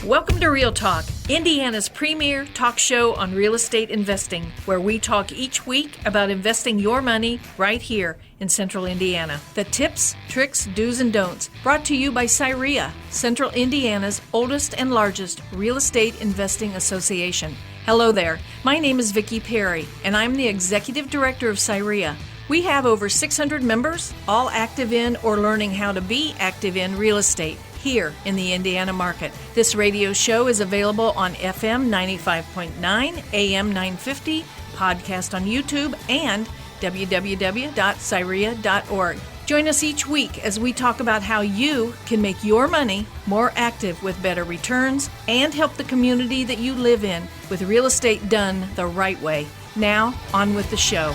Welcome to Real Talk, Indiana's premier talk show on real estate investing, where we talk each week about investing your money right here in Central Indiana. The tips, tricks, do's, and don'ts, brought to you by CIREIA, Central Indiana's oldest and largest real estate investing association. Hello there, my name is Vicki Perry, and I'm the Executive Director of CIREIA. We have over 600 members, all active in or learning how to be active in real estate here in the Indiana market. This radio show is available on FM 95.9, AM 950, podcast on YouTube, and www.cireia.org. Join us each week as we talk about how you can make your money more active with better returns and help the community that you live in with real estate done the right way. Now, on with the show.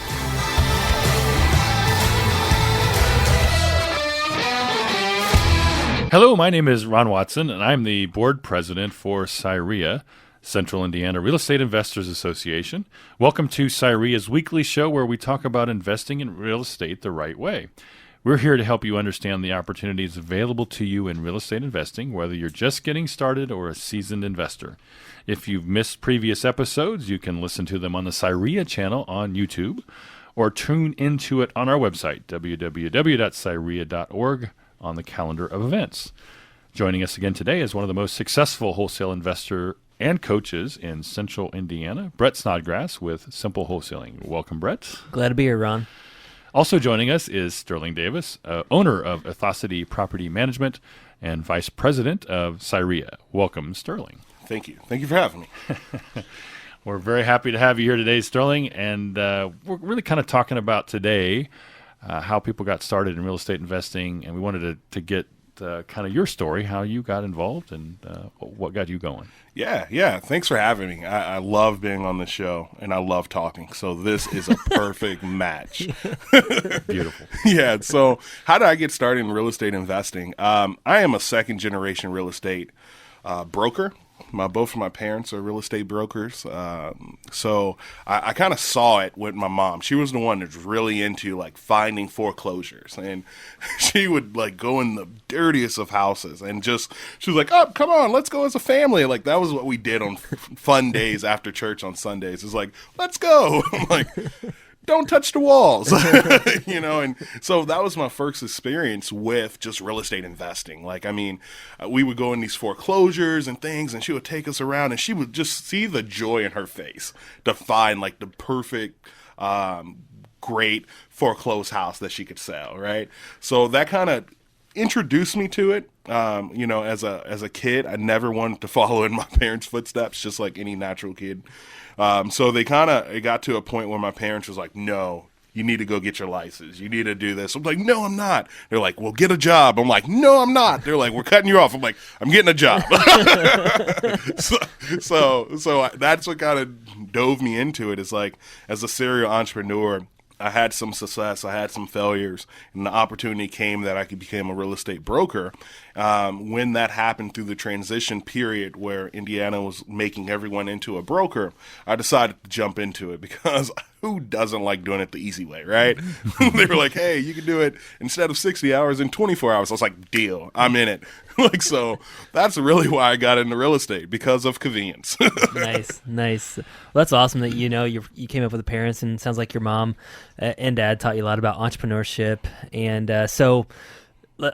Hello, my name is Ron Watson, and I'm the board president for CIREIA, Central Indiana Real Estate Investors Association. Welcome to CIREIA's weekly show where we talk about investing in real estate the right way. We're here to help you understand the opportunities available to you in real estate investing, whether you're just getting started or a seasoned investor. If you've missed previous episodes, you can listen to them on the CIREIA channel on YouTube or tune into it on our website, www.cireia.org. on the calendar of events. Joining us again today is one of the most successful wholesale investor and coaches in Central Indiana, Brett Snodgrass with Simple Wholesaling. Welcome, Brett. Glad to be here, Ron. Also joining us is Sterling Davis, owner of Athosity Property Management and vice president of CIREIA. Welcome, Sterling. Thank you. Thank you for having me. We're very happy to have you here today, Sterling, and we're really kind of talking about today how people got started in real estate investing, and we wanted to get kind of your story, how you got involved, and what got you going. Yeah. Thanks for having me. I love being on the show, and I love talking, so this is a perfect match. Beautiful. Yeah, so how did I get started in real estate investing? I am a second-generation real estate broker. Both of my parents are real estate brokers, so I kind of saw it with my mom. She was the one that's really into like finding foreclosures, and she would like go in the dirtiest of houses and she was like, "Oh, come on, let's go as a family." Like that was what we did on fun days after church on Sundays. It's like, "Let's go." I'm like, don't touch the walls, and so that was my first experience with just real estate investing. Like, I mean, we would go in these foreclosures and things, and she would take us around, and she would just see the joy in her face to find like the perfect, great foreclosed house that she could sell, right? So that kind of introduced me to it. As a kid, I never wanted to follow in my parents' footsteps, just like any natural kid. So it got to a point where my parents was like, "No, you need to go get your license. You need to do this." I'm like, "No, I'm not." They're like, "Well, get a job." I'm like, "No, I'm not." They're like, "We're cutting you off." I'm like, "I'm getting a job." so that's what kind of dove me into it. Is like, as a serial entrepreneur, I had some success, I had some failures, and the opportunity came that I could become a real estate broker. When that happened through the transition period where Indiana was making everyone into a broker, I decided to jump into it because who doesn't like doing it the easy way, right? They were like, "Hey, you can do it instead of 60 hours in 24 hours. I was like, "Deal, I'm in it." So that's really why I got into real estate, because of convenience. Nice. Well, that's awesome that you came up with the parents, and it sounds like your mom and dad taught you a lot about entrepreneurship. And so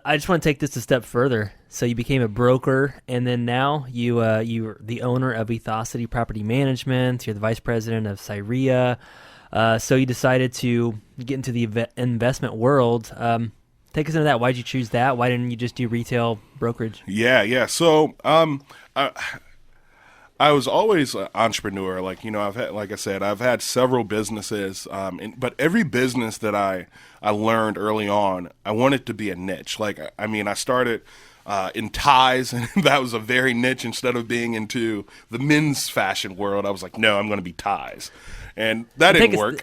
I just want to take this a step further. So you became a broker, and then now you're the owner of Athosity Property Management. You're the vice president of CIREIA. So you decided to get into the investment world. Take us into that. Why did you choose that? Why didn't you just do retail brokerage? Yeah. So I was always an entrepreneur. I've had several businesses, but every business that I learned early on, I wanted to be a niche. I started in ties, and that was a very niche. Instead of being into the men's fashion world, I was like, "No, I'm going to be ties." And that didn't work.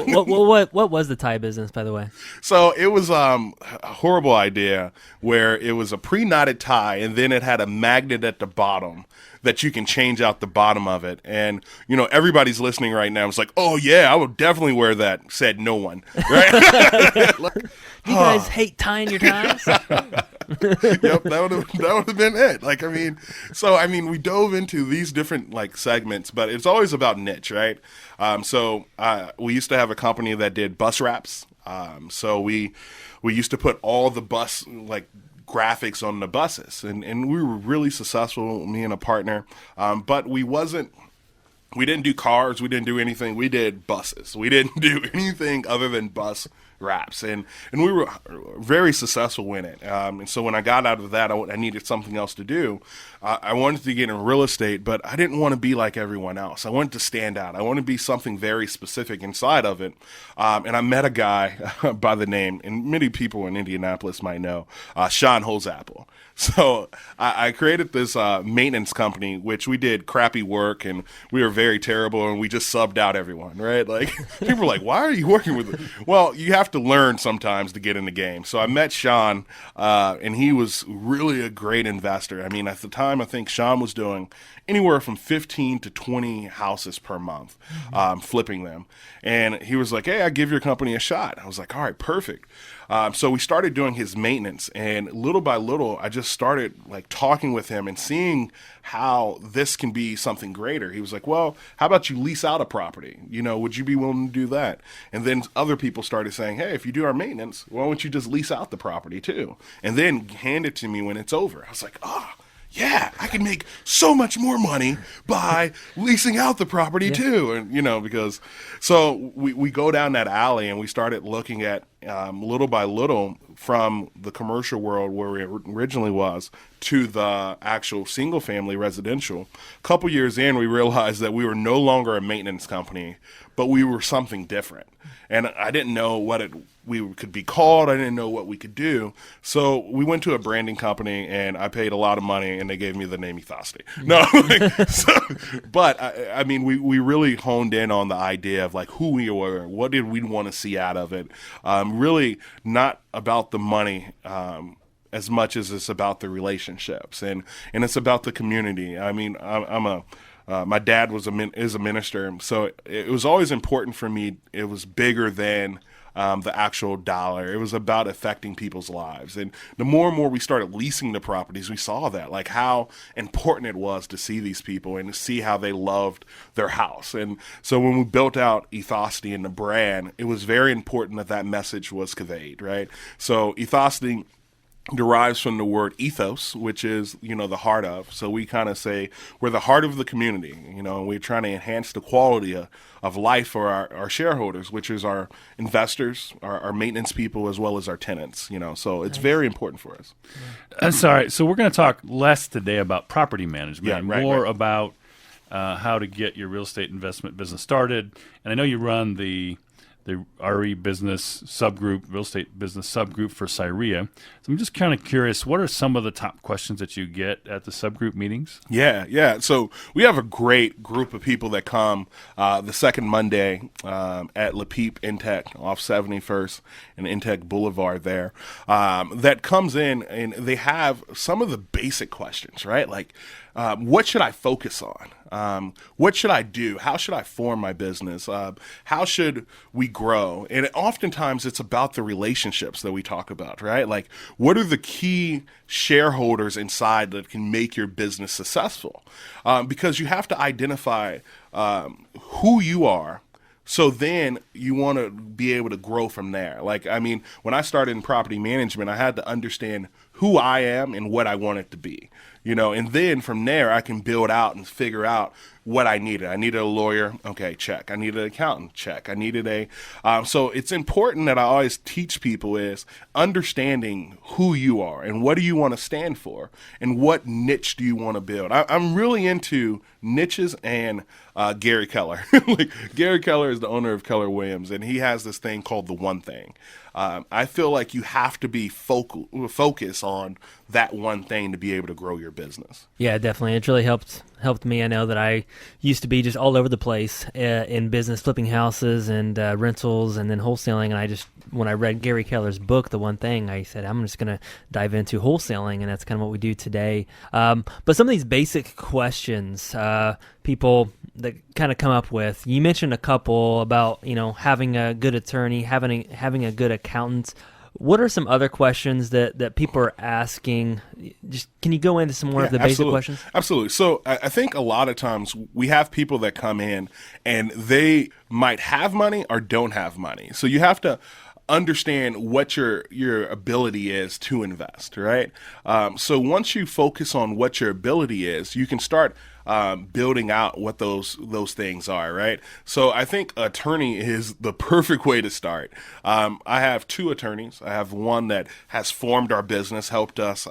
What was the tie business, by the way? So it was a horrible idea where it was a pre-knotted tie, and then it had a magnet at the bottom that you can change out the bottom of it. And, everybody's listening right now. It's like, "Oh, yeah, I would definitely wear that," said no one, right? You guys hate tying your ties? Yep, that would have been it. We dove into these different segments, but it's always about niche, right? We used to have a company that did bus wraps. So we used to put all the bus graphics on the buses, and we were really successful, me and a partner. But we didn't do cars. We didn't do anything. We did buses. We didn't do anything other than bus wraps, and we were very successful in it. And so when I got out of that, I needed something else to do. I wanted to get in real estate, but I didn't want to be like everyone else. I wanted to stand out. I wanted to be something very specific inside of it. And I met a guy by the name, and many people in Indianapolis might know, Sean Holzapple. So I created this maintenance company, which we did crappy work, and we were very terrible, and we just subbed out everyone, right? People were like, why are you working with it? Well, you have to learn sometimes to get in the game. So I met Sean, and he was really a great investor. At the time, I think Sean was doing anywhere from 15 to 20 houses per month, flipping them. And he was like, hey, I give your company a shot. I was like, all right, perfect. So we started doing his maintenance, and little by little, I just started talking with him and seeing how this can be something greater. He was like, well, how about you lease out a property? Would you be willing to do that? And then other people started saying, hey, if you do our maintenance, why don't you just lease out the property too? And then hand it to me when it's over. I was like, yeah, I can make so much more money by leasing out the property too. And, because so we go down that alley and we started looking at little by little from the commercial world where it originally was to the actual single family residential. A couple years in, we realized that we were no longer a maintenance company, but we were something different. And I didn't know what we could be called. I didn't know what we could do. So we went to a branding company, and I paid a lot of money, and they gave me the name Ethosty. No, but we really honed in on the idea of who we were, what did we want to see out of it. Really not about the money as much as it's about the relationships, and it's about the community. My dad is a minister, so it was always important for me. It was bigger than the actual dollar. It was about affecting people's lives. And the more and more we started leasing the properties, we saw that, how important it was to see these people and to see how they loved their house. And so when we built out Ethosty and the brand, it was very important that message was conveyed, right? So Ethosty derives from the word ethos, which is, the heart of. So we kind of say we're the heart of the community, and we're trying to enhance the quality of life for our shareholders, which is our investors, our maintenance people, as well as our tenants, so it's very important for us. Sorry. So we're going to talk less today about property management, and more about how to get your real estate investment business started. And I know you run the RE business subgroup, real estate business subgroup for CIREIA. So I'm just kind of curious, what are some of the top questions that you get at the subgroup meetings? Yeah. So we have a great group of people that come the second Monday at La Peep Intech off 71st and Intech Boulevard there, that comes in and they have some of the basic questions, right? What should I focus on? What should I do? How should I form my business? How should we grow? And oftentimes it's about the relationships that we talk about, right? What are the key shareholders inside that can make your business successful? Because you have to identify who you are. So then you want to be able to grow from there. When I started in property management, I had to understand who I am and what I want it to be. And then from there, I can build out and figure out what I needed. I needed a lawyer. Okay, check. I needed an accountant. Check. I needed so it's important that I always teach people is understanding who you are and what do you want to stand for and what niche do you want to build. I'm really into niches and Gary Keller. Gary Keller is the owner of Keller Williams, and he has this thing called the one thing. I feel like you have to be focused on that one thing to be able to grow your business. Yeah, definitely. It's really helped me. I know that I used to be just all over the place in business, flipping houses and rentals and then wholesaling. And when I read Gary Keller's book, The One Thing, I said, I'm just going to dive into wholesaling. And that's kind of what we do today. But some of these basic questions people that kind of come up with, you mentioned a couple about, having a good attorney, having a good accountant. What are some other questions that people are asking? Just can you go into some more of the basic questions? Absolutely. So I think a lot of times we have people that come in and they might have money or don't have money. So you have to understand what your ability is to invest, right? So once you focus on what your ability is, you can start building out what those things are, right? So I think attorney is the perfect way to start. I have two attorneys. I have one that has formed our business, helped us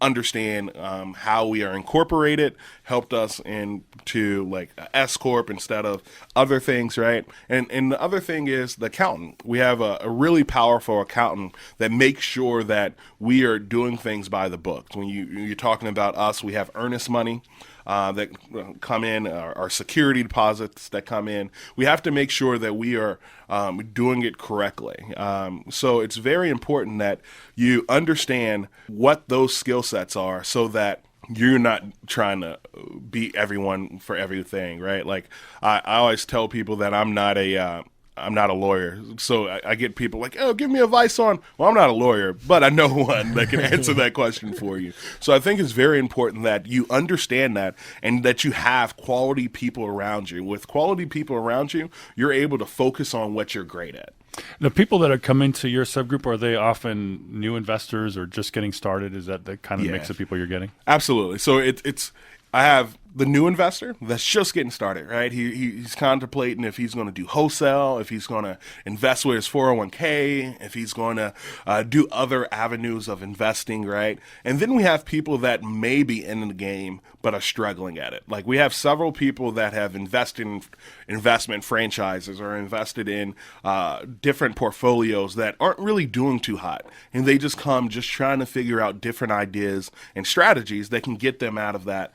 understand how we are incorporated, helped us into like S corp instead of other things, right? And the other thing is the accountant. We have a really powerful accountant that makes sure that we are doing things by the book. When you're talking about us, we have earnest money that come in, our security deposits that come in. We have to make sure that we are doing it correctly. So it's very important that you understand what those skill sets are so that you're not trying to beat everyone for everything, right? Like I always tell people that I'm not a lawyer. So I get people like, oh, give me advice on, well, I'm not a lawyer, but I know one that can answer that question for you. So I think it's very important that you understand that and that you have quality people around you. With quality people around you, you're able to focus on what you're great at. The people that are coming to your subgroup, are they often new investors or just getting started? Is that the kind of mix of people you're getting? Absolutely. So I have the new investor that's just getting started, right? He's contemplating if he's going to do wholesale, if he's going to invest with his 401k, if he's going to do other avenues of investing, right? And then we have people that may be in the game but are struggling at it. Like we have several people that have invested in investment franchises or invested in different portfolios that aren't really doing too hot. And they just come just trying to figure out different ideas and strategies that can get them out of that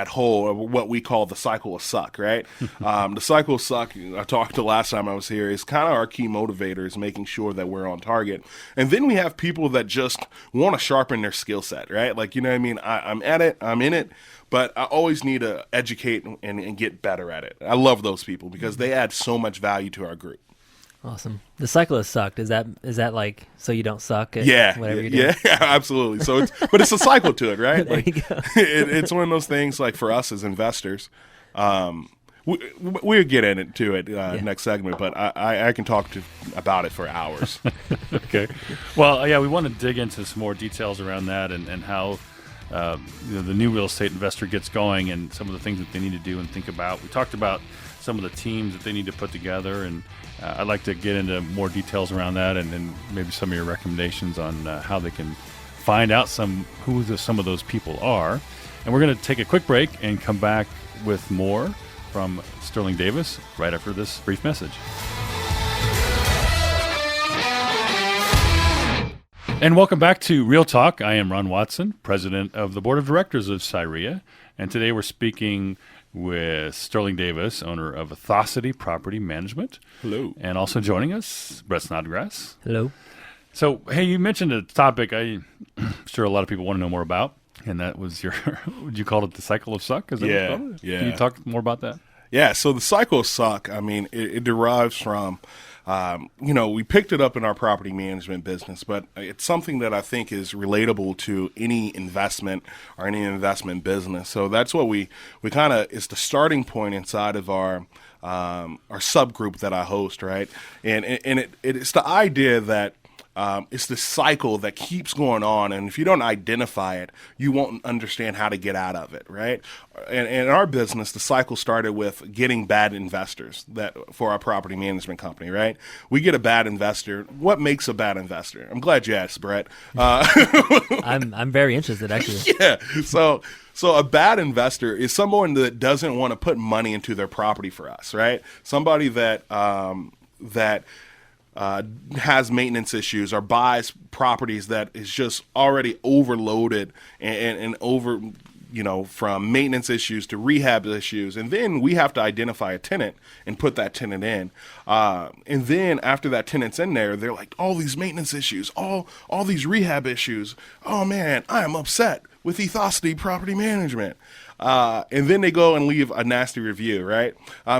hole, or what we call the cycle of suck, right? The cycle of suck, I talked to last time I was here, is kind of our key motivator, is making sure that we're on target. And then we have people that just want to sharpen their skill set, right? Like, you know what I mean? I'm at it, I'm in it, but I always need to educate and get better at it. I love those people because they add so much value to our group. Awesome. The cycle has sucked. Is that like so you don't suck at whatever you do? Yeah, absolutely. So it's a cycle to it, right? There like, you go. It's one of those things. Like for us as investors, we'll get into it next segment, but I can talk about it for hours. Okay. Well, yeah, we want to dig into some more details around that and how the new real estate investor gets going and some of the things that they need to do and think about. We talked about some of the teams that they need to put together, and I'd like to get into more details around that and maybe some of your recommendations on how they can find out who some of those people are. And we're going to take a quick break and come back with more from Sterling Davis right after this brief message. And welcome back to Real Talk. I am Ron Watson, president of the board of directors of CIREIA, and today we're speaking with Sterling Davis, owner of Athosity Property Management. Hello. And also joining us, Brett Snodgrass. Hello. So, hey, you mentioned a topic I'm sure a lot of people want to know more about, and that was would you call it the cycle of suck? Is that what you call it? Yeah. Can you talk more about that? Yeah, so the cycle of suck, I mean, it derives from, we picked it up in our property management business, but it's something that I think is relatable to any investment or any investment business. So that's what we kind of, is the starting point inside of our subgroup that I host, right? And it's the idea that it's this cycle that keeps going on, and if you don't identify it, you won't understand how to get out of it, right? And in our business, the cycle started with getting bad investors for our property management company, right? We get a bad investor. What makes a bad investor? I'm glad you asked, Brett. I'm very interested, actually. Yeah. So a bad investor is someone that doesn't want to put money into their property for us, right? Somebody that has maintenance issues or buys properties that is just already overloaded and over, from maintenance issues to rehab issues. And then we have to identify a tenant and put that tenant in. And then after that tenant's in there, they're like, all these maintenance issues, all these rehab issues. Oh man, I am upset with Ethosity Property Management. And then they go and leave a nasty review, right?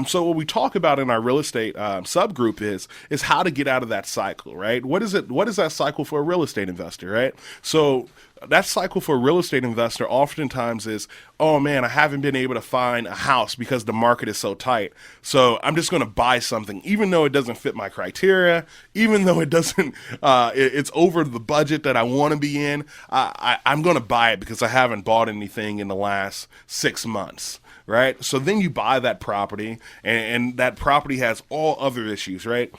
So what we talk about in our real estate subgroup is how to get out of that cycle, right? What is that cycle for a real estate investor, right? So that cycle for a real estate investor oftentimes is, oh man, I haven't been able to find a house because the market is so tight. So I'm just going to buy something, even though it doesn't fit my criteria, even though it doesn't, it's over the budget that I want to be in. I'm going to buy it because I haven't bought anything in the last 6 months. Right. So then you buy that property and that property has all other issues, right?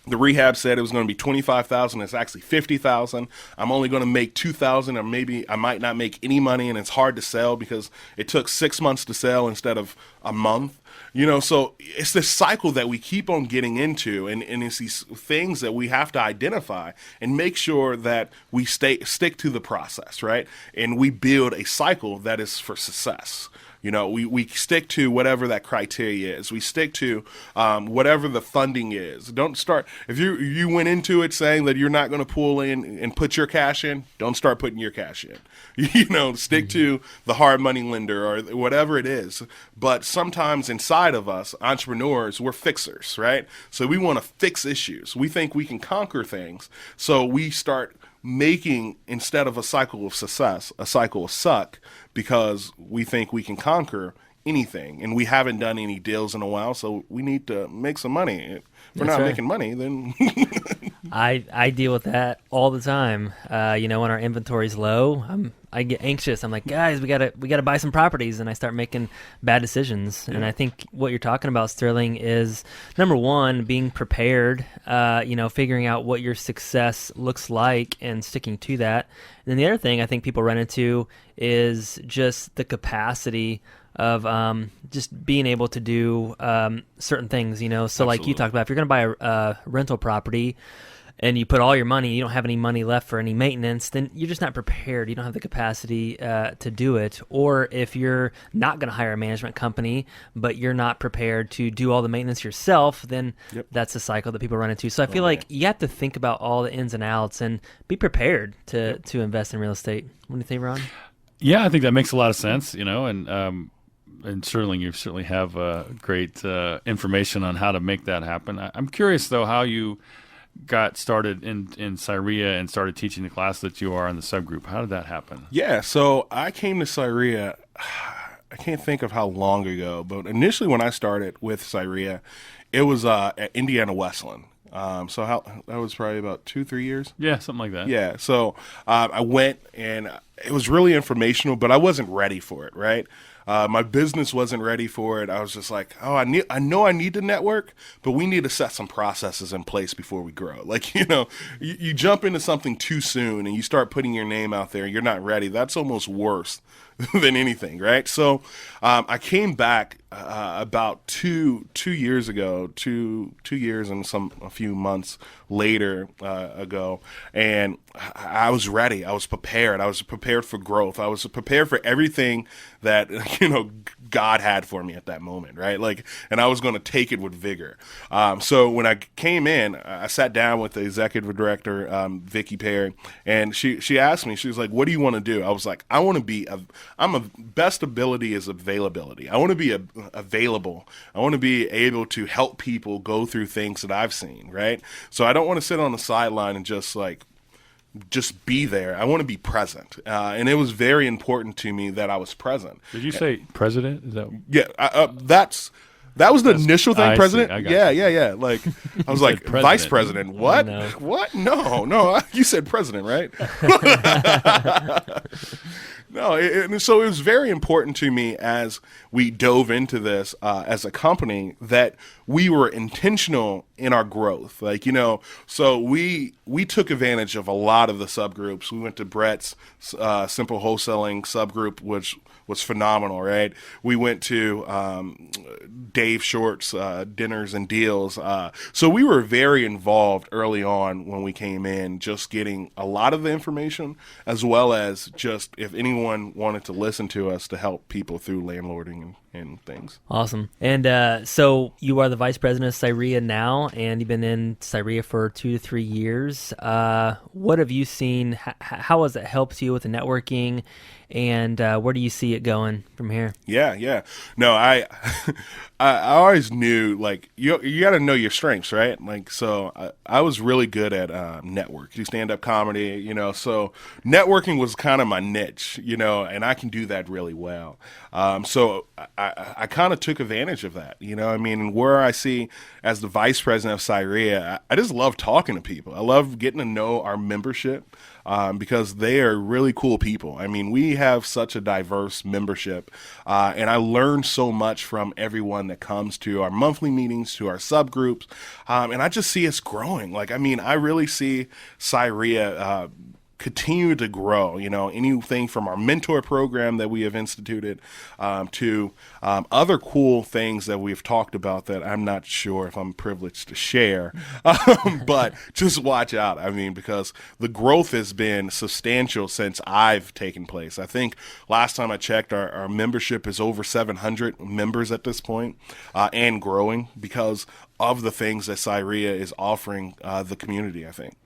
The rehab said it was going to be $25,000. It's actually $50,000. I'm only going to make $2,000, or maybe I might not make any money, and it's hard to sell because it took 6 months to sell instead of a month. So it's this cycle that we keep on getting into, and it's these things that we have to identify and make sure that we stick to the process, right? And we build a cycle that is for success. We stick to whatever that criteria is. We stick to whatever the funding is. Don't start, if you went into it saying that you're not going to pull in and put your cash in, don't start putting your cash in. Stick to the hard money lender or whatever it is. But sometimes inside of us, entrepreneurs, we're fixers, right? So we want to fix issues. We think we can conquer things. So we start making, instead of a cycle of success, a cycle of suck, because we think we can conquer anything, and we haven't done any deals in a while, so we need to make some money. If we're not making money, then I deal with that all the time. When our inventory's low, I get anxious. I'm like, guys, we gotta buy some properties, and I start making bad decisions. Yeah. And I think what you're talking about, Sterling, is number one, being prepared. Figuring out what your success looks like and sticking to that. And then the other thing I think people run into is just the capacity of just being able to do certain things. So Absolutely. Like you talked about, if you're going to buy a rental property and you put all your money, you don't have any money left for any maintenance, then you're just not prepared. You don't have the capacity to do it. Or if you're not going to hire a management company, but you're not prepared to do all the maintenance yourself, then that's a cycle that people run into. So I feel like you have to think about all the ins and outs and be prepared to invest in real estate. What do you think, Ron? Yeah, I think that makes a lot of sense, and certainly you have great information on how to make that happen. I'm curious, though, how you got started in CIREIA and started teaching the class that you are in the subgroup. How did that happen? Yeah, so I came to CIREIA, I can't think of how long ago, but initially when I started with CIREIA, it was at Indiana Wesleyan. So that was probably about 2-3 years. Yeah, something like that. Yeah. So I went, and it was really informational, but I wasn't ready for it. Right. My business wasn't ready for it. I was just like, I know I need to network, but we need to set some processes in place before we grow. Like, you jump into something too soon and you start putting your name out there and you're not ready. That's almost worse than anything, right? So I came back about two years ago, 2 years and a few months later ago, and I was ready. I was prepared. I was prepared for growth. I was prepared for everything that God had for me at that moment, right? And I was going to take it with vigor. So when I came in, I sat down with the executive director, Vicki Perry, and she asked me, she was like, "What do you want to do?" I was like, best ability is availability. I want to be available. I want to be able to help people go through things that I've seen, right? So I don't want to sit on the sideline and just be there. I want to be present. And it was very important to me that I was present. Did you say president? Is that? Yeah, that was the initial thing, president. Yeah. I was like, vice president. What? No. What? No. You said president, right? No. So it was very important to me as we dove into this as a company that we were intentional in our growth. So we took advantage of a lot of the subgroups. We went to Brett's simple wholesaling subgroup, which was phenomenal, right? We went to Dave Short's dinners and deals. So we were very involved early on when we came in, just getting a lot of the information, as well as just if anyone wanted to listen to us to help people through landlording and things. Awesome. And so you are the vice president of CIREIA now, and you've been in CIREIA for 2 to 3 years. What have you seen? How has it helped you with the networking? And where do you see it going from here? Yeah. No, I always knew, like, you got to know your strengths, right? Like, so I was really good at network, do stand-up comedy, so networking was kind of my niche, and I can do that really well. So I kind of took advantage of that, where I see as the vice president of CIREIA, I just love talking to people. I love getting to know our membership. Because they are really cool people. I mean, we have such a diverse membership, and I learn so much from everyone that comes to our monthly meetings, to our subgroups, and I just see us growing. Like, I really see CIREIA continue to grow, anything from our mentor program that we have instituted to other cool things that we've talked about that I'm not sure if I'm privileged to share, but just watch out. Because the growth has been substantial since I've taken place. I think last time I checked, our membership is over 700 members at this point, and growing because of the things that CIREIA is offering the community, I think.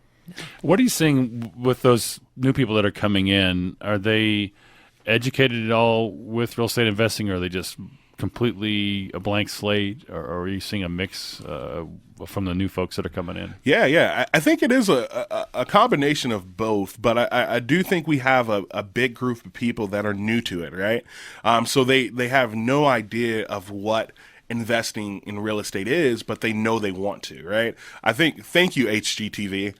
What are you seeing with those new people that are coming in? Are they educated at all with real estate investing, or are they just completely a blank slate, or are you seeing a mix from the new folks that are coming in? Yeah. I think it is a combination of both, but I do think we have a big group of people that are new to it, right? So they have no idea of what investing in real estate is, but they know they want to, right? Thank you, HGTV.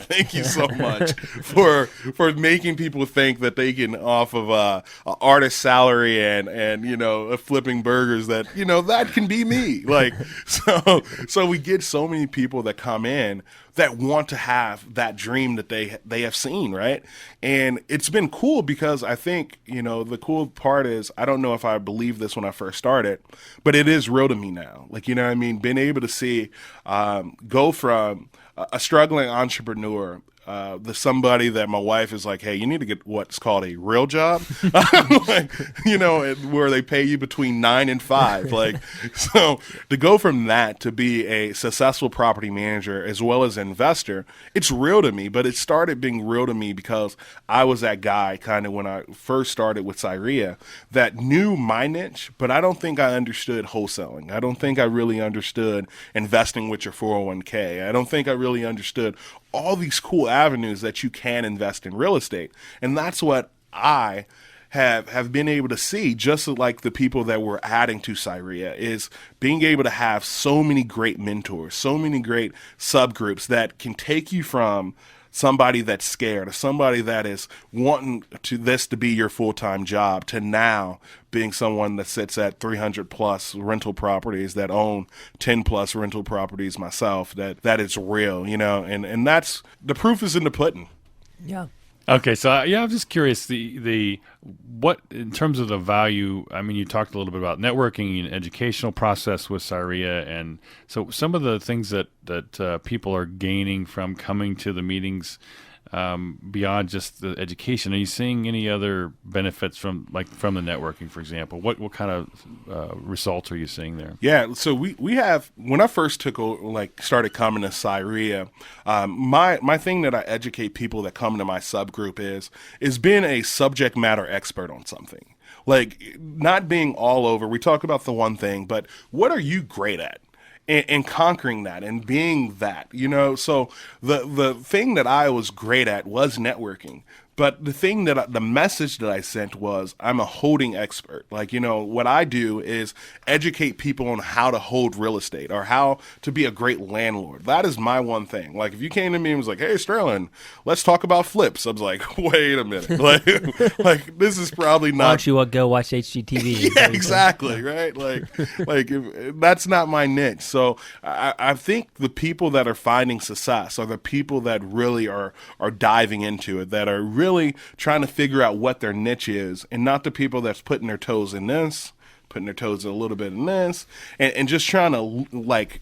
Thank you so much for making people think that they can, off of a artist salary and flipping burgers, that that can be me. So we get so many people that come in that want to have that dream that they have seen, right? And it's been cool because I think, the cool part is, I don't know if I believed this when I first started, but it is real to me now. Being able to see, go from a struggling entrepreneur, somebody that my wife is like, hey, you need to get what's called a real job, where they pay you between 9 and 5. So to go from that to be a successful property manager as well as investor, it's real to me. But it started being real to me because I was that guy kind of when I first started with CIREIA that knew my niche, but I don't think I understood wholesaling. I don't think I really understood investing with your 401k. I don't think I really understood all these cool avenues that you can invest in real estate. And that's what I have been able to see, just like the people that we're adding to CIREIA, is being able to have so many great mentors, so many great subgroups that can take you from somebody that's scared, or somebody that is wanting this to be your full-time job, to now being someone that sits at 300 plus rental properties, that own 10 plus rental properties myself, that is real, and that's, the proof is in the pudding. Yeah. Okay, so I'm just curious, the what in terms of the value. You talked a little bit about networking and educational process with CIREIA, and so some of the things that people are gaining from coming to the meetings, beyond just the education. Are you seeing any other benefits from the networking, for example? What kind of results are you seeing there? Yeah, so we have, when I first started coming to CIREIA, my thing that I educate people that come to my subgroup is being a subject matter expert on something. Not being all over. We talk about the one thing, but what are you great at? And conquering that and being that, so the thing that I was great at was networking. But the message that I sent was, I'm a holding expert. What I do is educate people on how to hold real estate or how to be a great landlord. That is my one thing. If you came to me and was like, hey, Sterling, let's talk about flips. I was like, wait a minute. This is probably not. Why don't you go watch HGTV? Yeah, exactly. Right. That's not my niche. So I think the people that are finding success are the people that really are diving into it, that are really trying to figure out what their niche is, and not the people that's putting their toes in this, putting their toes a little bit in this, and just trying to like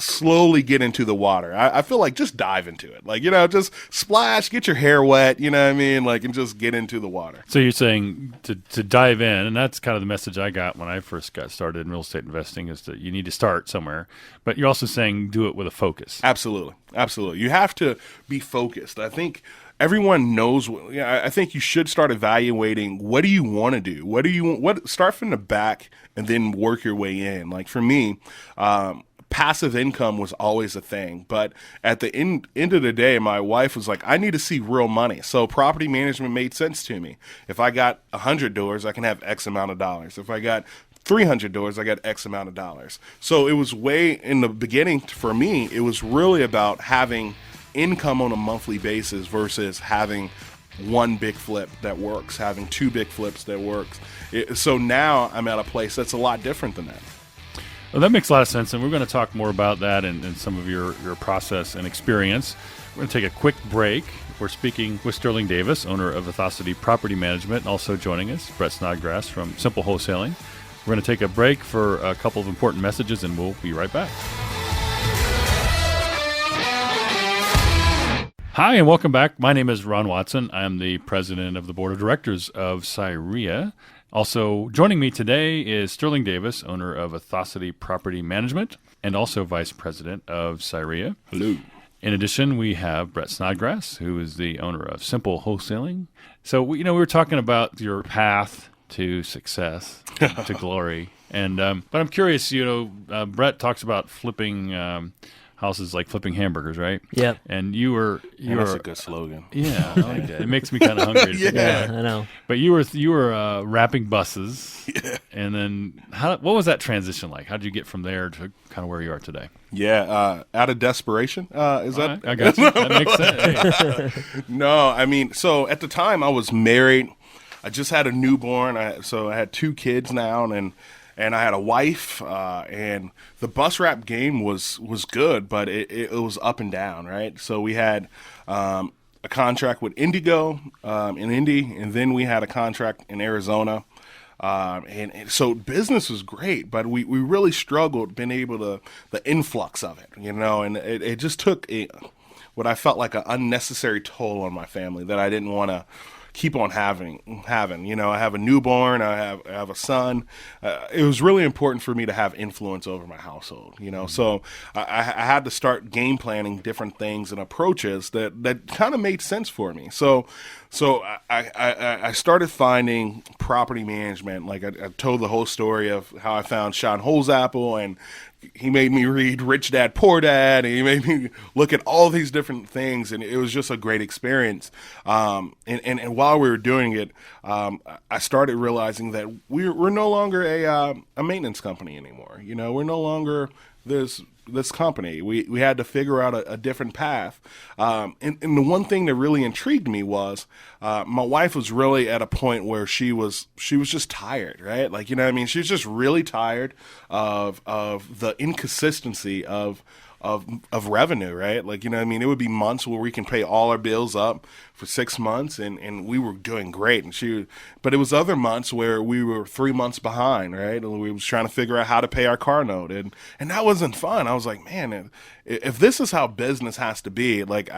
slowly get into the water. I feel like just dive into it. Like, just splash, get your hair wet, you know what I mean? Like, and just get into the water. So you're saying to dive in, and that's kind of the message I got when I first got started in real estate investing, is that you need to start somewhere. But you're also saying do it with a focus. Absolutely. Absolutely. You have to be focused. I think everyone knows. I think you should start evaluating, what do you want to do? Start from the back and then work your way in. Like for me, passive income was always a thing. But at the end of the day, my wife was like, I need to see real money. So property management made sense to me. If I got 100 doors, I can have X amount of dollars. If I got 300 doors, I got X amount of dollars. So it was way in the beginning for me, it was really about having income on a monthly basis versus having one big flip that works, having two big flips that works. So now I'm at a place that's a lot different than that. Well, that makes a lot of sense, and we're going to talk more about that and some of your process and experience. We're going to take a quick break. We're speaking with Sterling Davis, owner of Athosity Property Management, and also joining us, Brett Snodgrass from Simple Wholesaling. We're going to take a break for a couple of important messages, and we'll be right back. Hi, and welcome back. My name is Ron Watson. I'm the president of the board of directors of CIREIA. Also joining me today is Sterling Davis, owner of Athosity Property Management, and also vice president of CIREIA. Hello. In addition, we have Brett Snodgrass, who is the owner of Simple Wholesaling. So, we were talking about your path to success, to glory. And but I'm curious, Brett talks about flipping houses, like flipping hamburgers, right? Yep. And that's a good slogan. Yeah, I like that. It makes me kind of hungry. Yeah, I know. But you were wrapping buses, and then what was that transition like? How did you get from there to kind of where you are today? Yeah, out of desperation. Is that? Right, I got you. That makes sense. Hey. No, I mean, so at the time I was married. I just had a newborn. So I had two kids now, and I had a wife, and the bus wrap game was good, but it was up and down, right? So we had a contract with Indigo in Indy, and then we had a contract in Arizona. And so business was great, but we really struggled being able to, the influx of it, and it just took what I felt like an unnecessary toll on my family that I didn't want to keep on having. I have a newborn, I have a son. It was really important for me to have influence over my household, So I had to start game planning different things and approaches that kind of made sense for me. So I started finding property management. Like I told the whole story of how I found Sean Holzapfel, and he made me read Rich Dad, Poor Dad, and he made me look at all these different things, and it was just a great experience. And while we were doing it, I started realizing that we're no longer a maintenance company anymore. We're no longer this company. We had to figure out a different path. And the one thing that really intrigued me was my wife was really at a point where she was just tired, right? Like, she was just really tired of the inconsistency of revenue, right? Like, it would be months where we can pay all our bills up for 6 months and we were doing great. But it was other months where we were 3 months behind, right? And we was trying to figure out how to pay our car note. And that wasn't fun. I was like, man, if this is how business has to be, like,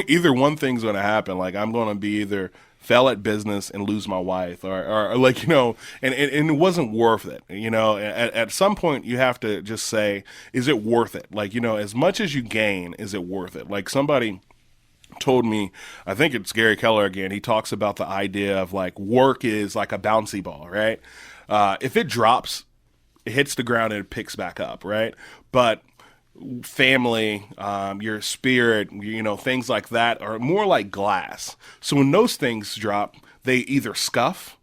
either one thing's going to happen. Like, I'm going to be either fail at business and lose my wife or like, and it wasn't worth it. At some point you have to just say, is it worth it? Like, as much as you gain, is it worth it? Like somebody told me, I think it's Gary Keller again, he talks about the idea of like work is like a bouncy ball, right? If it drops, it hits the ground and it picks back up, right? But family, your spirit, things like that are more like glass. So when those things drop, they either scuff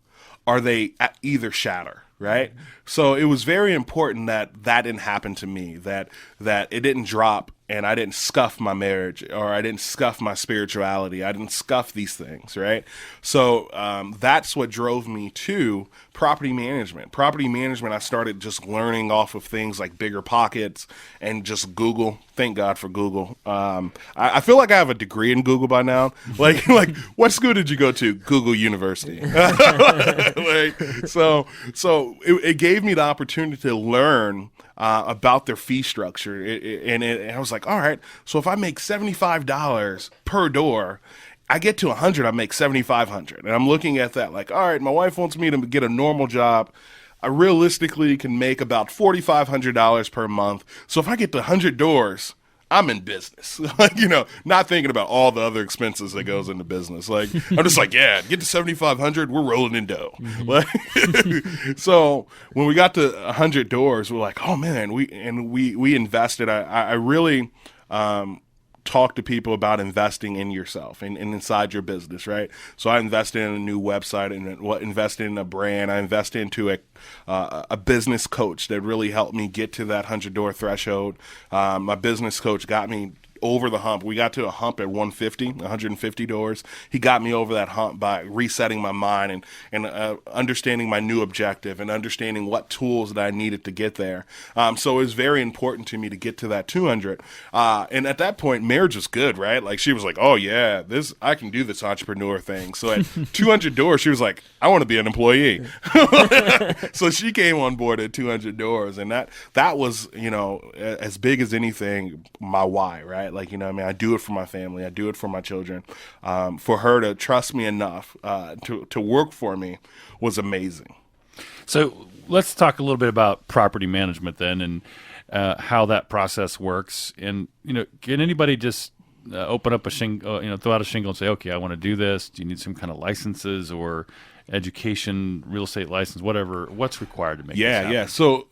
or they either shatter, right? So it was very important that didn't happen to me, that it didn't drop and I didn't scuff my marriage, or I didn't scuff my spirituality. I didn't scuff these things, right? So that's what drove me to property management. Property management, I started just learning off of things like Bigger Pockets and just Google. Thank God for Google. I feel like I have a degree in Google by now. Like what school did you go to? Google University. So it gave me the opportunity to learn about their fee structure. And I was like, all right, so if I make $75 per door, I get to 100, I make $7,500. And I'm looking at that like, all right, my wife wants me to get a normal job. I realistically can make about $4,500 per month. So if I get to 100 doors, I'm in business. Like, not thinking about all the other expenses that goes into business. Like, I'm just like, yeah, get to 7,500, we're rolling in dough. Like, so when we got to 100 doors, we're like, oh man, we invested. I really talk to people about investing in yourself and inside your business, right? So I invested in a new website and invested in a brand. I invested into a business coach that really helped me get to that 100-door threshold. My business coach got me over the hump. We got to a hump at 150 doors. He got me over that hump by resetting my mind and understanding my new objective and understanding what tools that I needed to get there. So it was very important to me to get to that 200. And at that point, marriage was good, right? Like she was like, oh yeah, I can do this entrepreneur thing. So at 200 doors, she was like, I want to be an employee. So she came on board at 200 doors. And that was, as big as anything, my why, right? Like, I do it for my family. I do it for my children. For her to trust me enough to work for me was amazing. So let's talk a little bit about property management then, and how that process works. And, can anybody just open up a shingle, throw out a shingle and say, okay, I want to do this. Do you need some kind of licenses or education, real estate license, whatever? What's required to make this happen? Yeah. So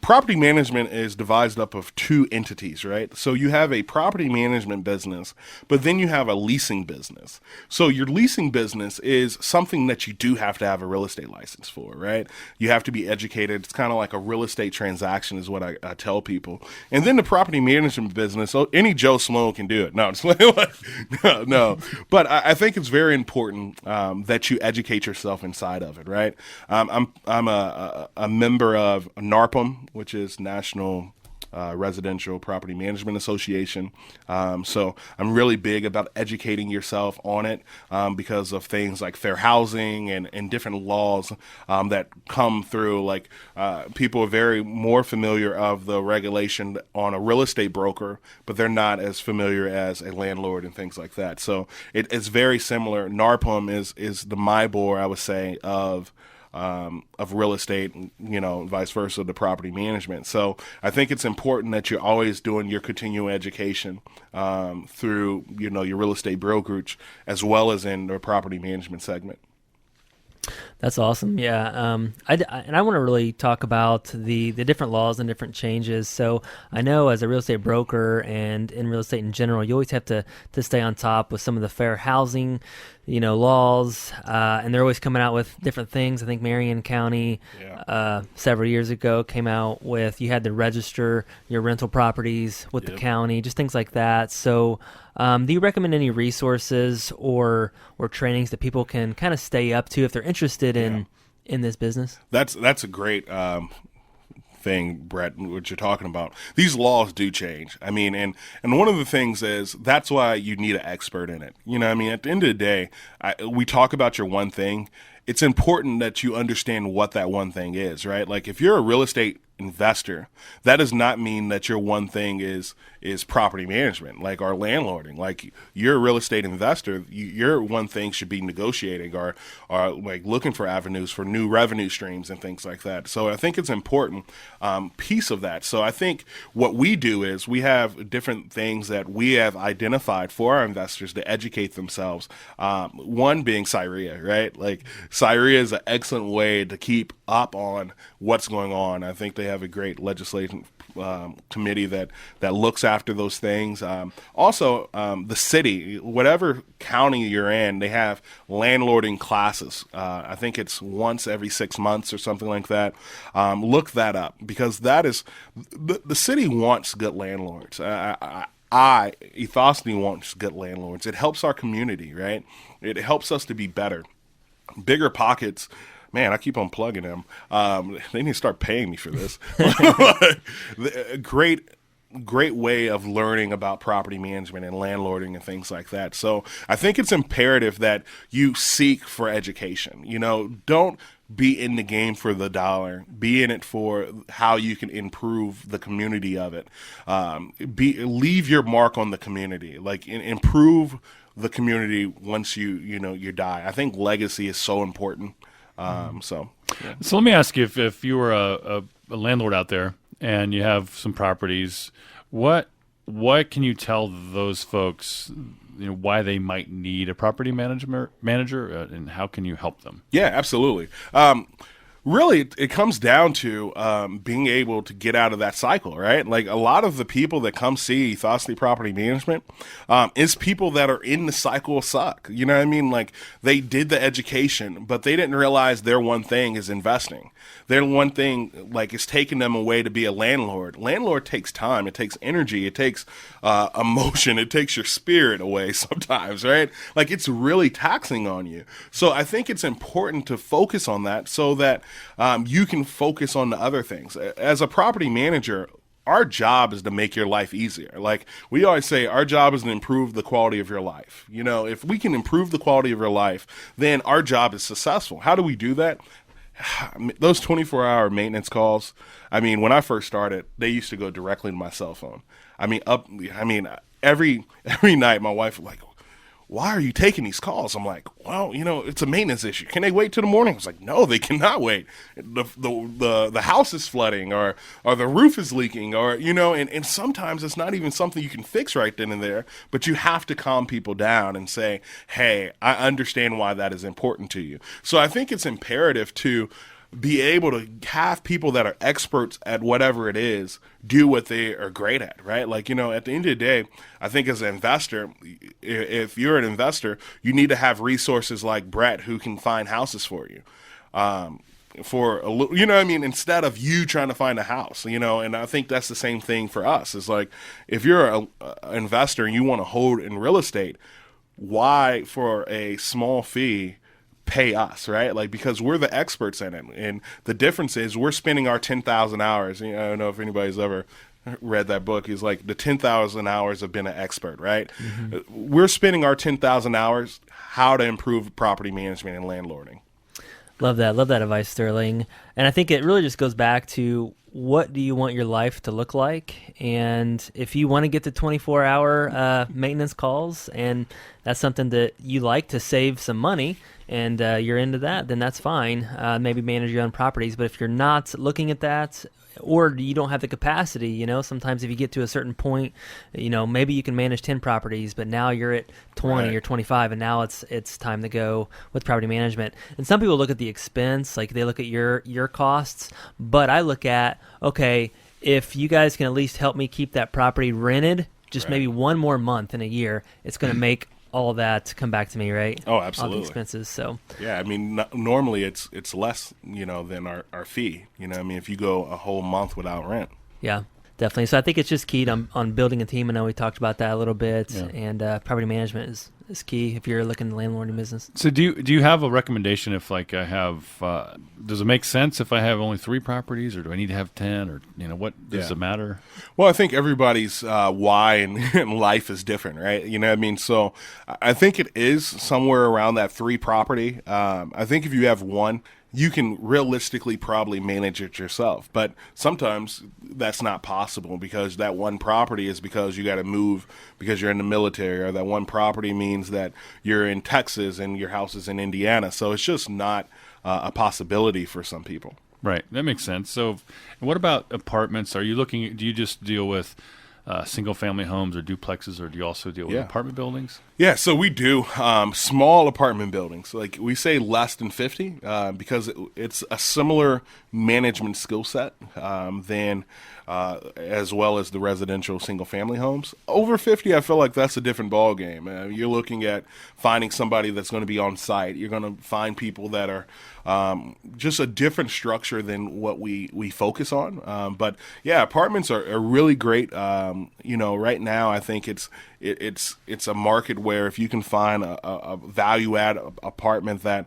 property management is devised up of two entities, right? So you have a property management business, but then you have a leasing business. So your leasing business is something that you do have to have a real estate license for, right? You have to be educated. It's kind of like a real estate transaction is what I tell people. And then the property management business, so any Joe Sloan can do it. No, it's no. But I think it's very important that you educate yourself inside of it, right? I'm a member of NARPM, which is National Residential Property Management Association. So I'm really big about educating yourself on it because of things like fair housing and different laws that come through. Like people are very more familiar of the regulation on a real estate broker, but they're not as familiar as a landlord and things like that. So it's very similar. NARPM is the MIBOR, I would say, of real estate, vice versa, the property management. So I think it's important that you're always doing your continuing education through, your real estate brokerage as well as in the property management segment. That's awesome. Yeah. I want to really talk about the different laws and different changes. So I know as a real estate broker and in real estate in general, you always have to stay on top with some of the fair housing, laws, and they're always coming out with different things. I think Marion County several years ago came out with, you had to register your rental properties with the county, just things like that. So do you recommend any resources or trainings that people can kind of stay up to if they're interested in this business? That's a great thing, Brett, what you're talking about. These laws do change. I mean, and one of the things is that's why you need an expert in it. At the end of the day, we talk about your one thing. It's important that you understand what that one thing is, right? Like if you're a real estate investor, that does not mean that your one thing is property management, like our landlording. Like you're a real estate investor, your one thing should be negotiating or like looking for avenues for new revenue streams and things like that. So I think it's an important piece of that. So I think what we do is we have different things that we have identified for our investors to educate themselves. One being CIREIA, right? Like CIREIA is an excellent way to keep up on what's going on. I think they have a great legislation committee that looks after those things. Also, the city, whatever county you're in, they have landlording classes. I think it's once every 6 months or something like that. Look that up because that is the city wants good landlords. Ethosny wants good landlords. It helps our community, right? It helps us to be better. Bigger pockets. Man, I keep on plugging them. They need to start paying me for this. Great way of learning about property management and landlording and things like that. So I think it's imperative that you seek for education. Don't be in the game for the dollar. Be in it for how you can improve the community of it. Leave your mark on the community. Improve the community once you die. I think legacy is so important. So let me ask you, if you were a landlord out there and you have some properties, what can you tell those folks, why they might need a property manager, and how can you help them? Yeah, absolutely. Really, it comes down to being able to get out of that cycle, right? Like, a lot of the people that come see Ethosny Property Management is people that are in the cycle of suck. You know what I mean? Like, they did the education, but they didn't realize their one thing is investing. Their one thing, is taking them away to be a landlord. Landlord takes time. It takes energy. It takes emotion. It takes your spirit away sometimes, right? Like, it's really taxing on you. So I think it's important to focus on that so that you can focus on the other things. As a property manager, our job is to make your life easier. Like we always say, our job is to improve the quality of your life. If we can improve the quality of your life, then our job is successful. How do we do that? Those 24-hour maintenance calls, when I first started, they used to go directly to my cell phone. Every night my wife was like, why are you taking these calls? I'm like, well, it's a maintenance issue. Can they wait till the morning? I was like, no, they cannot wait. The house is flooding or the roof is leaking and sometimes it's not even something you can fix right then and there, but you have to calm people down and say, hey, I understand why that is important to you. So I think it's imperative to be able to have people that are experts at whatever it is do what they are great at, right? At the end of the day, I think as an investor, if you're an investor, you need to have resources like Brett who can find houses for you. Instead of you trying to find a house, and I think that's the same thing for us. It's like, if you're an investor and you want to hold in real estate, why for a small fee pay us, right? Because we're the experts in it. And the difference is we're spending our 10,000 hours. I don't know if anybody's ever read that book. He's like, the 10,000 hours of being an expert, right? Mm-hmm. We're spending our 10,000 hours how to improve property management and landlording. Love that advice, Sterling. And I think it really just goes back to, what do you want your life to look like? And if you want to get to 24-hour maintenance calls, and that's something that you like to save some money, and you're into that, then that's fine. Maybe manage your own properties. But if you're not looking at that, or you don't have the capacity, sometimes if you get to a certain point, maybe you can manage 10 properties, but now you're at 20 right. or 25, and now it's time to go with property management. And some people look at the expense, like they look at your costs, but I look at, okay, if you guys can at least help me keep that property rented, just right. maybe one more month in a year, it's going to make all that come back to me, right? Oh, absolutely. All the expenses. So yeah, normally it's less, than our fee. If you go a whole month without rent. Yeah, definitely. So I think it's just key on building a team. I know we talked about that a little bit, yeah. And property management is key if you're looking at landlording business. So do you have a recommendation if I have, does it make sense if I have only 3 properties, or do I need to have 10, or what does it matter? Well, I think everybody's why in life is different, right? So I think it is somewhere around that 3 property. I think if you have 1, you can realistically probably manage it yourself. But sometimes that's not possible, because that 1 property is because you got to move because you're in the military, or that 1 property means that you're in Texas and your house is in Indiana. So it's just not a possibility for some people. Right. That makes sense. So what about apartments? Do you just deal with single family homes or duplexes, or do you also deal with apartment buildings? Yeah, so we do small apartment buildings. Like we say less than 50 because it's a similar management skill set than as well as the residential single family homes. Over 50, I feel like that's a different ball game. You're looking at finding somebody that's going to be on site. You're going to find people that are just a different structure than what we focus on. But yeah, apartments are really great Right now I think it's a market where if you can find a value add apartment that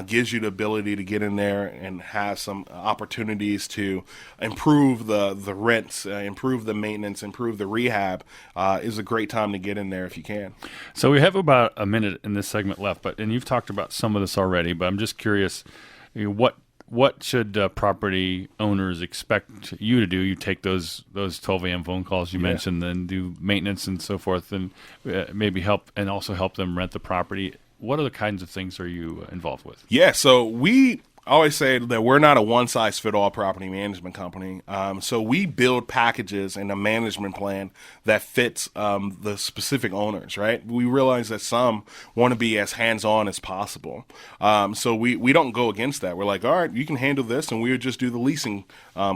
gives you the ability to get in there and have some opportunities to improve the rents, improve the maintenance, improve the rehab, is a great time to get in there if you can. So we have about a minute in this segment left, and you've talked about some of this already, but I'm just curious, what should property owners expect you to do? You take those 12 a.m. phone calls you mentioned, then do maintenance and so forth, and maybe help them rent the property. What other kinds of things are you involved with? Yeah, so we always say that we're not a one-size-fit-all property management company. So we build packages and a management plan that fits the specific owners, right? We realize that some want to be as hands-on as possible. So we don't go against that. We're like, all right, you can handle this, and we would just do the leasing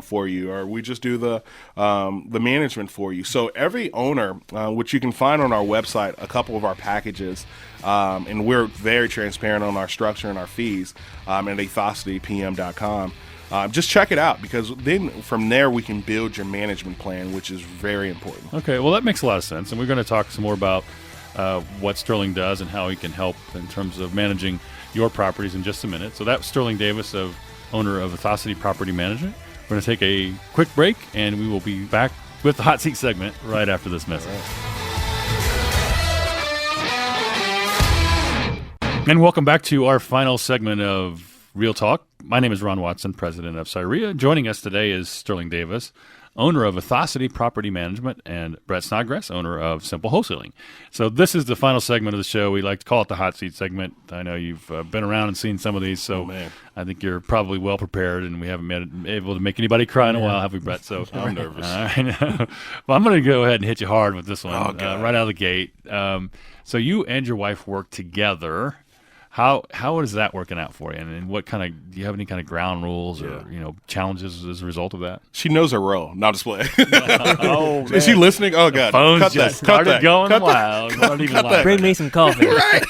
for you, or we just do the management for you. So every owner, which you can find on our website, a couple of our packages, and we're very transparent on our structure and our fees at athositpm.com. Just check it out, because then from there we can build your management plan, which is very important. Okay, well, that makes a lot of sense. And we're going to talk some more about what Sterling does and how he can help in terms of managing your properties in just a minute. So that's Sterling Davis, owner of Athosity Property Management. We're going to take a quick break, and we will be back with the Hot Seat segment right after this message. And welcome back to our final segment of Real Talk. My name is Ron Watson, president of CIREIA. Joining us today is Sterling Davis, owner of Athosity Property Management, and Brett Snodgrass, owner of Simple Wholesaling. So this is the final segment of the show. We like to call it the Hot Seat segment. I know you've been around and seen some of these, so I think you're probably well prepared, and we haven't been able to make anybody cry in a while, have we, Brett? So I'm nervous. I know. Well, I'm going to go ahead and hit you hard with this one right out of the gate. So you and your wife work together. How is that working out for you? And what do you have any kind of ground rules or challenges as a result of that? She knows her role. Not display. Oh, is she listening? Oh God, phones cut just that. started Cut that. going Cut wild. That. Not even live. Bring me some coffee. Right.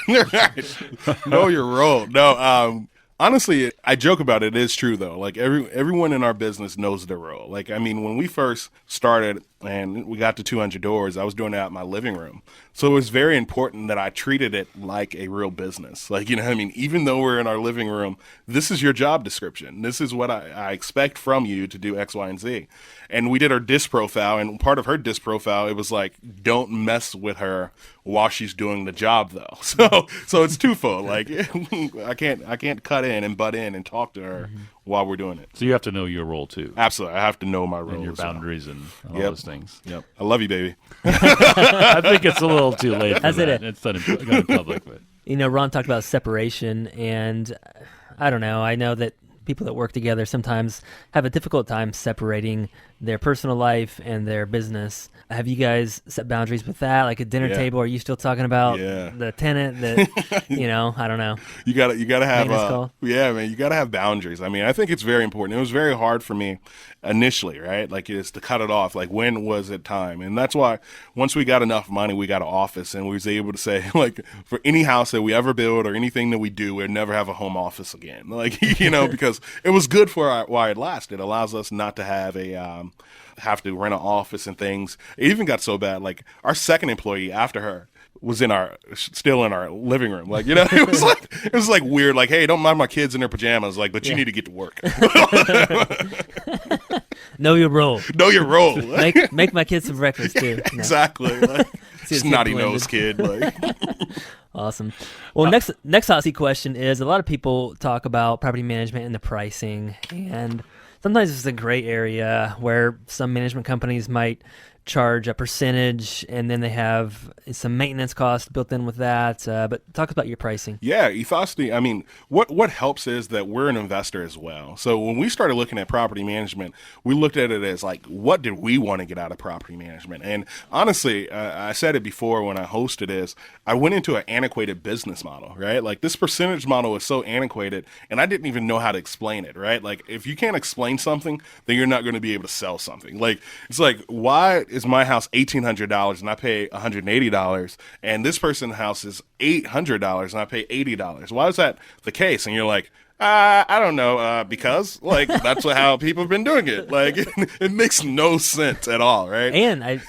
Know your role. No. Honestly, I joke about it. It is true though. Like everyone in our business knows their role. Like, I mean, when we first started and we got to 200 doors, I was doing it out in my living room. So it was very important that I treated it like a real business. Like, even though we're in our living room, this is your job description. This is what I expect from you to do X, Y, and Z. And we did our disc profile, and part of her disc profile, it was like, don't mess with her while she's doing the job though. So it's twofold. Like I can't cut in and butt in and talk to her while we're doing it. So you have to know your role too. Absolutely. I have to know my role. And your boundaries and all those things. Yep. I love you, baby. I think it's a little too late for That's that. it. It's done in public. But. Ron talked about separation, and I don't know. I know that people that work together sometimes have a difficult time separating their personal life and their business. Have you guys set boundaries with that? Like a dinner table, are you still talking about the tenant that, I don't know. You gotta have, man, you gotta have boundaries. I mean, I think it's very important. It was very hard for me initially, right? Like it's to cut it off. Like when was it time? And that's why once we got enough money, we got an office and we was able to say, like, for any house that we ever build or anything that we do, we'll never have a home office again. Like, because it was good for while it lasted. It allows us not to have have to rent an office and things. It even got so bad, like our second employee after her was still in our living room. Like, it was like weird. Like, hey, don't mind my kids in their pajamas. Like, but you need to get to work. Know your role. Know your role. Make my kids some breakfast too. No. Exactly. Like, snotty nose kid. Like. Awesome. Well, next hot seat question is, a lot of people talk about property management and the pricing, and sometimes it's a gray area where some management companies might charge a percentage and then they have some maintenance costs built in with that. But talk about your pricing. Yeah, Ethosity, I mean, what helps is that we're an investor as well. So when we started looking at property management, we looked at it as like, what did we want to get out of property management? And honestly, I said it before when I hosted is, I went into an antiquated business model, right? Like this percentage model is so antiquated and I didn't even know how to explain it, right? Like if you can't explain something, then you're not going to be able to sell something. Like, it's like, why is my house $1,800 and I pay $180, and this person's house is $800 and I pay $80? Why is that the case? And you're like, I don't know, because like that's how people have been doing it. Like it makes no sense at all, right? And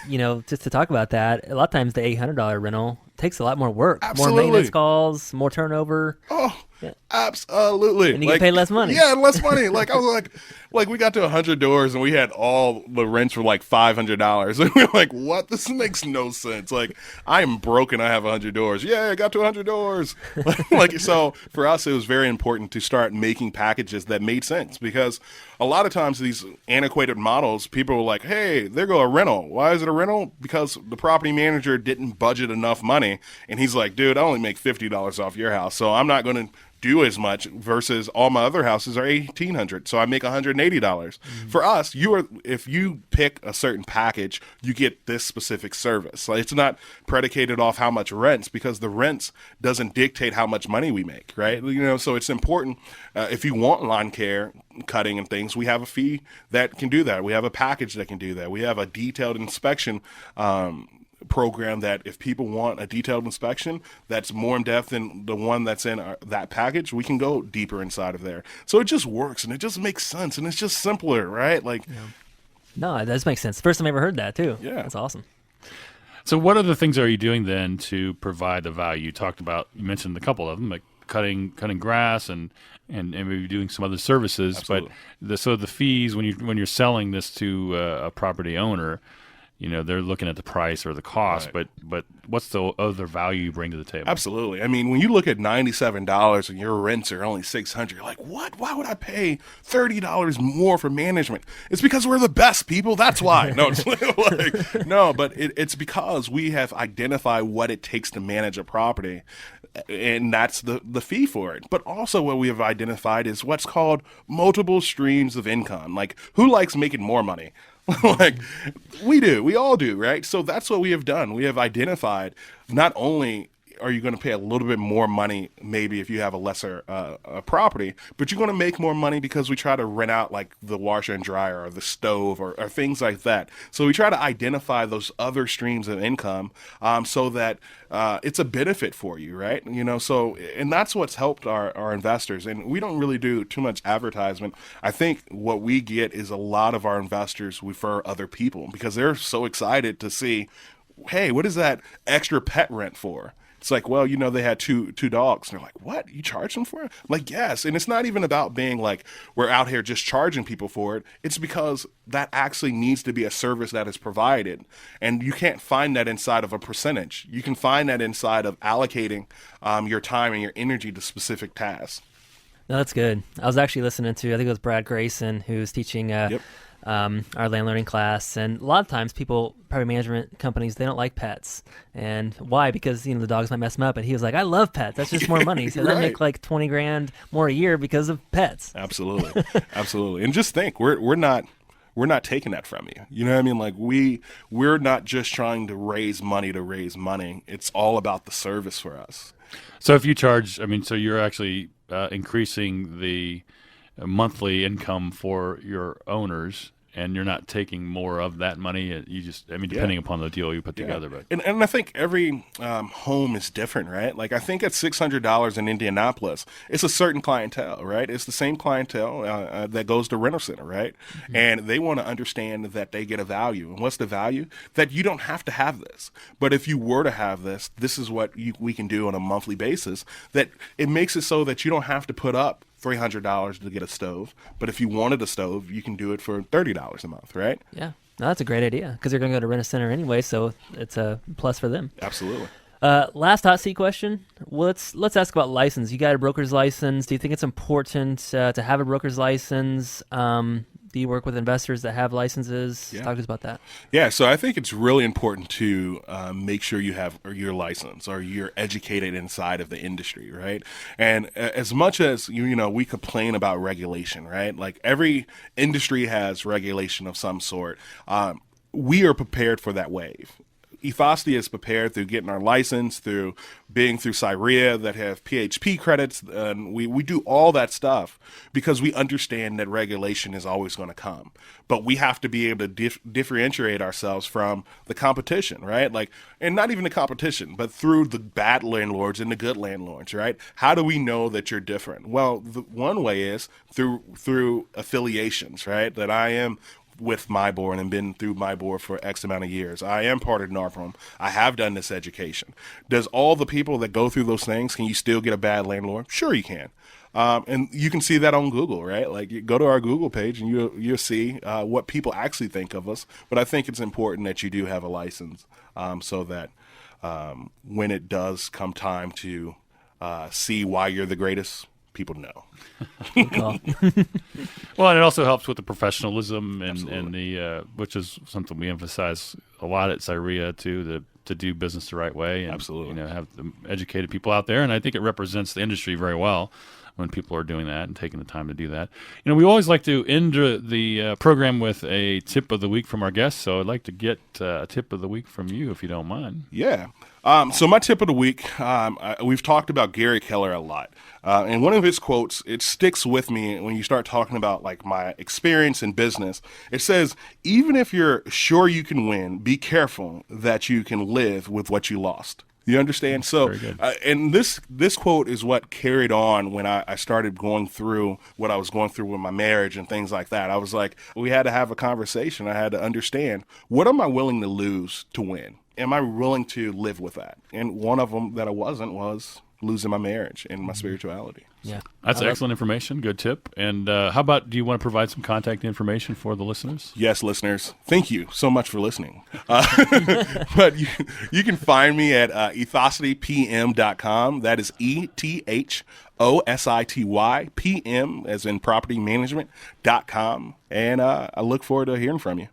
just to talk about that, a lot of times the $800 rental takes a lot more work, Absolutely. more maintenance calls, more turnover. Oh, Yeah. absolutely. And you get paid less money. Yeah, less money. Like I was like we got to 100 doors and we had all the rents for like $500, and we were like, what? This makes no sense. Like I'm broke and I have 100 doors. Yeah, I got to 100 doors. Like so, for us, it was very important to start making packages that made sense, because a lot of times these antiquated models, people were like, hey, there go a rental. Why is it a rental? Because the property manager didn't budget enough money, and he's like, dude, I only make $50 off your house, so I'm not going to do as much, versus all my other houses are $1,800, so I make $180. For us, if you pick a certain package, you get this specific service. Like, it's not predicated off how much rents, because the rents doesn't dictate how much money we make, right? So it's important. If you want lawn care, cutting and things, we have a fee that can do that. We have a package that can do that. We have a detailed inspection program that if people want a detailed inspection that's more in depth than the one that's in that package, we can go deeper inside of there. So it just works, and it just makes sense, and it's just simpler, right? Like, No, it does make sense. First time I ever heard that too. Yeah. That's awesome. So what other things are you doing then to provide the value? You mentioned a couple of them, like cutting grass and maybe doing some other services. Absolutely. But the fees when you're selling this to a property owner, they're looking at the price or the cost, Right. but what's the other value you bring to the table? Absolutely. I mean, when you look at $97 and your rents are only $600, you're like, what? Why would I pay $30 more for management? It's because we're the best people. That's why. No, it's no, but it's because we have identified what it takes to manage a property, and that's the fee for it. But also what we have identified is what's called multiple streams of income. Like, who likes making more money? Like, we all do, right? So that's what we have done. We have identified, not only are you going to pay a little bit more money maybe if you have a lesser property, but you're going to make more money because we try to rent out like the washer and dryer or the stove or things like that. So we try to identify those other streams of income so that it's a benefit for you, right? So, and that's what's helped our investors. And we don't really do too much advertisement. I think what we get is a lot of our investors refer other people because they're so excited to see, hey, what is that extra pet rent for? It's like, well, they had two dogs. And they're like, what? You charge them for it? I'm like, yes. And it's not even about being like, we're out here just charging people for it. It's because that actually needs to be a service that is provided. And you can't find that inside of a percentage. You can find that inside of allocating your time and your energy to specific tasks. No, that's good. I was actually listening to, I think it was Brad Grayson, who's teaching Yep. Our land learning class. And a lot of times property management companies, they don't like pets. And why? Because, the dogs might mess them up. And he was like, I love pets. That's just more money. So they Right. make like 20 grand more a year because of pets. Absolutely. Absolutely. And just think, we're not taking that from you. You know what I mean? Like we're not just trying to raise money to raise money. It's all about the service for us. So if you charge, so you're actually increasing the monthly income for your owners, and you're not taking more of that money. You just, depending upon the deal you put together. But And I think every home is different, right? Like I think at $600 in Indianapolis, it's a certain clientele, right? It's the same clientele that goes to Rental Center, right? Mm-hmm. And they want to understand that they get a value. And what's the value? That you don't have to have this. But if you were to have this, this is what we can do on a monthly basis. That it makes it so that you don't have to put up $300 to get a stove. But if you wanted a stove, you can do it for $30 a month, right? Yeah. No, that's a great idea because they're going to go to Rent a Center anyway, so it's a plus for them. Absolutely. Last hot seat question. Let's ask about license. You got a broker's license. Do you think it's important to have a broker's license? Do you work with investors that have licenses? Yeah. Talk to us about that. Yeah, so I think it's really important to make sure you have your license or you're educated inside of the industry, right? And as much as we complain about regulation, right? Like every industry has regulation of some sort. We are prepared for that wave. Ethosity is prepared through getting our license, through being through CIREIA that have PHP credits, and we do all that stuff because we understand that regulation is always going to come. But we have to be able to differentiate ourselves from the competition, right? Like, and not even the competition, but through the bad landlords and the good landlords, right? How do we know that you're different? Well, the one way is through affiliations, right? That I am with my board and been through my board for X amount of years. I am part of NARPRM. I have done this education. Does all the people that go through those things, can you still get a bad landlord? Sure you can. And you can see that on Google, right? Like, you go to our Google page and you'll see what people actually think of us. But I think it's important that you do have a license so that when it does come time to see why you're the greatest, people know. Well, and it also helps with the professionalism and the which is something we emphasize a lot at CIREIA too, to do business the right way and have the educated people out there. And I think it represents the industry very well when people are doing that and taking the time to do that. We always like to end the program with a tip of the week from our guests. So I'd like to get a tip of the week from you, if you don't mind. Yeah. So my tip of the week, we've talked about Gary Keller a lot. And one of his quotes, it sticks with me when you start talking about like my experience in business. It says, even if you're sure you can win, be careful that you can live with what you lost. You understand? So, and this quote is what carried on when I started going through what I was going through with my marriage and things like that. I was like, we had to have a conversation. I had to understand, what am I willing to lose to win? Am I willing to live with that? And one of them that I wasn't was losing my marriage and my spirituality. Yeah, that's excellent information. Good tip. And how about, do you want to provide some contact information for the listeners? Yes, listeners. Thank you so much for listening. But you can find me at ethositypm.com. That is ETHOSITYPM, as in property management.com. And I look forward to hearing from you.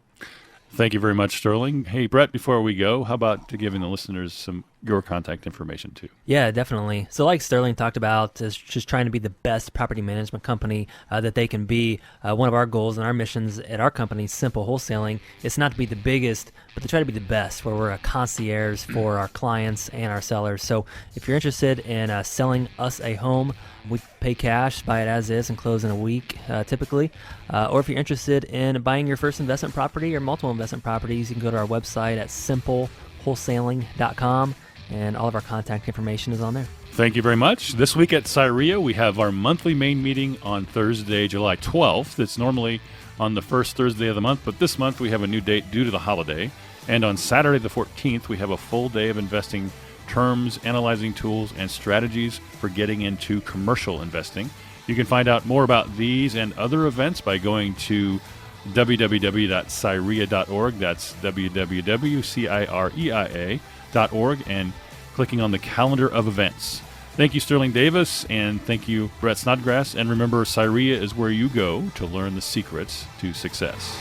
Thank you very much, Sterling. Hey, Brett, before we go, how about giving the listeners your contact information too? Yeah, definitely. So like Sterling talked about, is just trying to be the best property management company that they can be. One of our goals and our missions at our company, Simple Wholesaling, is not to be the biggest, but to try to be the best, where we're a concierge for our clients and our sellers. So if you're interested in selling us a home, we pay cash, buy it as is, and close in a week, typically. Or if you're interested in buying your first investment property or multiple investment properties, you can go to our website at simplewholesaling.com, and all of our contact information is on there. Thank you very much. This week at CIREIA, we have our monthly main meeting on Thursday, July 12th. It's normally on the first Thursday of the month, but this month we have a new date due to the holiday. And on Saturday the 14th, we have a full day of investing terms, analyzing tools, and strategies for getting into commercial investing. You can find out more about these and other events by going to www.cireia.org. That's www.cireia.org, and clicking on the calendar of events. Thank you, Sterling Davis, and thank you, Brett Snodgrass. And remember, CIREIA is where you go to learn the secrets to success.